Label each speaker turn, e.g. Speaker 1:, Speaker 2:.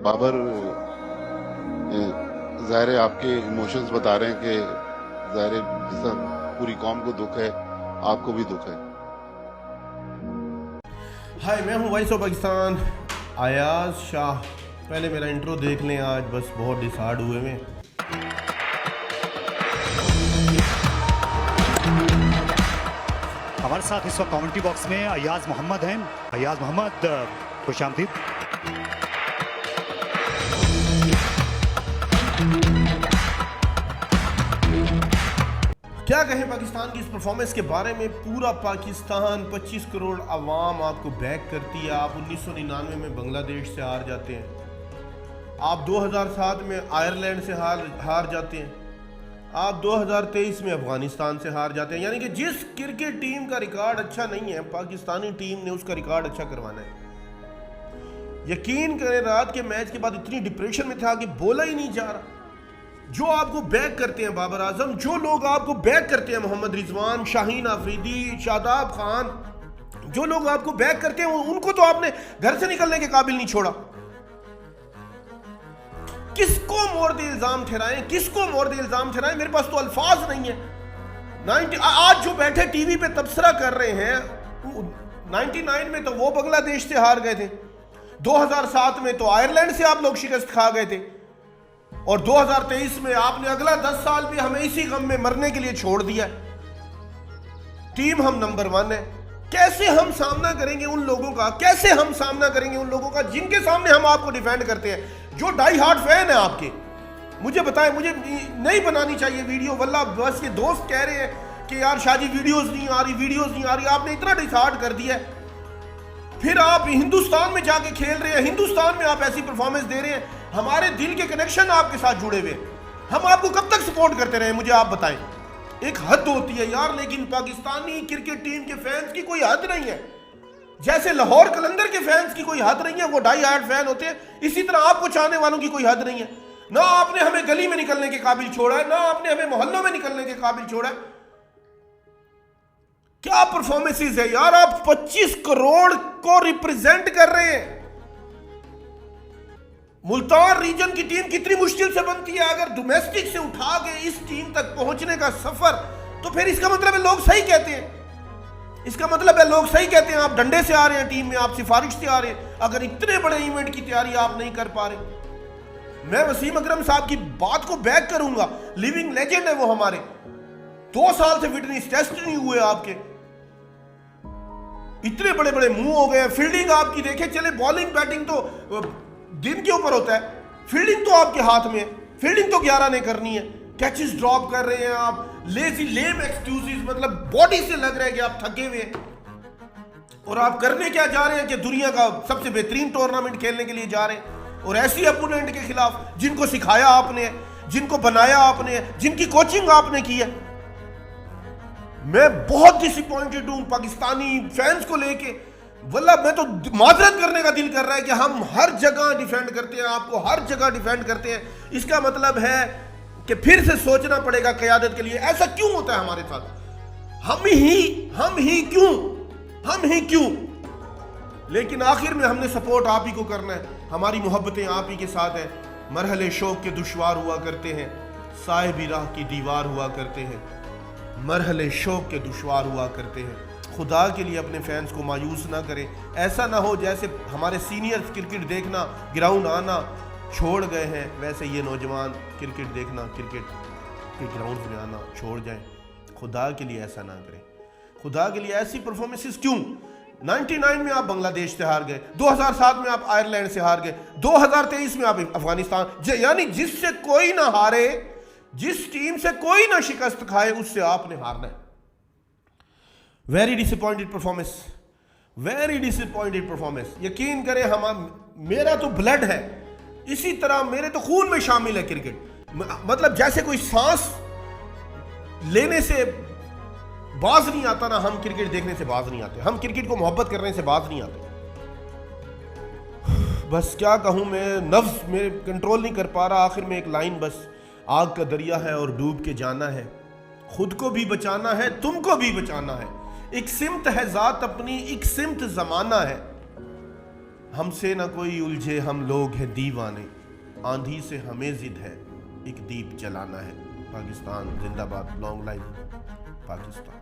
Speaker 1: बाबर, ज़ाहिर है आपके इमोशंस बता रहे हैं कि ज़ाहिर है जिस पूरी कौम को दुख है, आपको भी दुख है।
Speaker 2: हाय, मैं हूँ वॉइस ऑफ पाकिस्तान अयाज शाह। पहले मेरा इंट्रो देख लें, आज बस बहुत डिसहार्ड हुए हैं।
Speaker 3: हमारे साथ इस वक्त कमेंट्री बॉक्स में अयाज मोहम्मद हैं। अयाज मोहम्मद, खुश आमदीद।
Speaker 2: क्या कहें पाकिस्तान की इस परफॉर्मेंस के बारे में। पूरा पाकिस्तान 25 करोड़ आवाम आपको बैक करती है। आप 1999 में बांग्लादेश से हार जाते हैं, आप 2007 में आयरलैंड से हार जाते हैं, आप 2023 में अफगानिस्तान से हार जाते हैं। यानी कि जिस क्रिकेट टीम का रिकॉर्ड अच्छा नहीं है, पाकिस्तानी टीम ने उसका रिकॉर्ड अच्छा करवाना है। यकीन करें, रात के मैच के बाद इतनी डिप्रेशन में था कि बोला ही नहीं जा रहा। जो आपको बैक करते हैं बाबर आजम, जो लोग आपको बैक करते हैं मोहम्मद रिजवान, शाहीन आफरीदी, शादाब खान, जो लोग आपको बैक करते हैं उनको तो आपने घर से निकलने के काबिल नहीं छोड़ा। किसको मोर्द इल्जाम ठहराएं, किसको मोर्द इल्जाम ठहराएं, मेरे पास तो अल्फाज नहीं है। आज जो बैठे टीवी पे तबसरा कर रहे हैं, 99 में तो वो बांग्लादेश से हार गए थे, 2007 में तो आयरलैंड से आप लोग शिकस्त खा गए थे, और 2023 में आपने अगला 10 साल भी हमें इसी गम में मरने के लिए छोड़ दिया। टीम हम नंबर 1 है। कैसे हम सामना करेंगे उन लोगों का, कैसे हम सामना करेंगे उन लोगों का जिनके सामने हम आपको डिफेंड करते हैं, जो डाई हार्ड फैन है आपके। मुझे बताएं, मुझे नहीं बनानी चाहिए वीडियो, वल्लाह बस ये दोस्त कह रहे हैं कि यार शाजी वीडियोस नहीं आ रही, वीडियोस नहीं आ रही। आपने इतना डिसहार्ड कर दिया है, फिर आप हिंदुस्तान में जाके खेल रहे हैं, हिंदुस्तान में आप ऐसी परफॉर्मेंस दे रहे हैं। हमारे दिल के कनेक्शन आपके साथ जुड़े हुए, हम आपको कब तक सपोर्ट करते रहे, मुझे आप बताएं। एक हद होती है यार, लेकिन पाकिस्तानी क्रिकेट टीम के फैंस की कोई हद नहीं है। जैसे लाहौर कलंदर के फैंस की कोई हद नहीं है, वो डाई हार्ड फैन होते हैं, इसी तरह आपको चाहने वालों की कोई हद नहीं है। ना आपने हमें गली में निकलने के काबिल छोड़ा है, ना आपने हमें मोहल्लों में निकलने के काबिल छोड़ा है। क्या परफॉर्मेंसेस है यार, आप 25 करोड़ को रिप्रेजेंट कर रहे हैं। मुल्तान रीजन की टीम कितनी मुश्किल से बनती है, अगर डोमेस्टिक से उठा के इस टीम तक पहुंचने का सफर, तो फिर इसका मतलब है लोग सही कहते हैं। इसका मतलब है लोग सही कहते हैं आप डंडे से आ रहे हैं टीम में, आप सिफारिश से आ रहे हैं। अगर इतने बड़े इवेंट की तैयारी आप नहीं कर पा रहे, मैं वसीम अकरम साहब की बात को बैक करूंगा। लिविंग लेजेंड है वो हमारे। 2 साल से फिटनेस टेस्ट नहीं हुए आपके, इतने बड़े बड़े मुंह हो गए। फील्डिंग आपकी देखे चले, बॉलिंग बैटिंग तो दिन के ऊपर होता है, फील्डिंग तो आपके हाथ में है। फील्डिंग तो 11 ने करनी है। कैचेस ड्रॉप कर रहे हैं आप, लेजी लेम एक्सक्यूजेस, मतलब बॉडी से लग रहा है कि आप थके हुए हैं, और आप करने क्या जा रहे हैं कि दुनिया का सबसे बेहतरीन टूर्नामेंट खेलने के लिए जा रहे हैं, और ऐसी अपोनेंट के खिलाफ जिनको सिखाया आपने, जिनको बनाया आपने, जिनकी कोचिंग आपने की है। मैं बहुत डिसअपॉइंटेड हूं पाकिस्तानी फैंस को लेके। वल्लाह मैं तो माजरत करने का दिल कर रहा है कि हम हर जगह डिफेंड करते हैं, आपको हर जगह डिफेंड करते हैं। इसका मतलब है कि फिर से सोचना पड़ेगा क़यादत के लिए, ऐसा क्यों होता है हमारे साथ, हम ही क्यों। लेकिन आखिर में हमने सपोर्ट आप ही को करना है, हमारी मोहब्बतें आप ही के साथ हैं। मरहले शौक के दुश्वार हुआ करते हैं, साहिब राह की दीवार हुआ करते हैं, मरहले शौक के दुश्वार हुआ करते हैं। खुदा के लिए अपने फैंस को मायूस ना करें। ऐसा ना हो जैसे हमारे सीनियर्स क्रिकेट देखना, ग्राउंड आना छोड़ गए हैं, वैसे ये नौजवान क्रिकेट देखना, क्रिकेट के ग्राउंड में आना छोड़ जाएं। खुदा के लिए ऐसा ना करें। खुदा के लिए ऐसी परफॉर्मेंसेस क्यों। 99 में आप बांग्लादेश से हार गए, 2007 में आप आयरलैंड से हार गए, 2023 में आप अफगानिस्तान, यानी जिससे कोई ना हारे, जिस टीम से कोई ना शिकस्त खाए, उससे आपने हारना है। Very disappointed performance, very disappointed performance. यकीन करें, मेरा तो ब्लड है, इसी तरह मेरे तो खून में शामिल है क्रिकेट। मतलब जैसे कोई सांस लेने से बाज नहीं आता ना, हम क्रिकेट देखने से बाज नहीं आते, हम क्रिकेट को मोहब्बत करने से बाज नहीं आते। बस क्या कहूँ मैं, नफ्स मेरे कंट्रोल नहीं कर पा रहा। आखिर में एक लाइन, बस आग का दरिया है और डूब के जाना है, खुद को भी बचाना है, तुमको भी बचाना है। एक सिमत है जात अपनी, एक सिमत जमाना है। हमसे न कोई उलझे, हम लोग हैं दीवाने, आंधी से हमें जिद है, एक दीप जलाना है। पाकिस्तान जिंदाबाद, लॉन्ग लाइफ पाकिस्तान।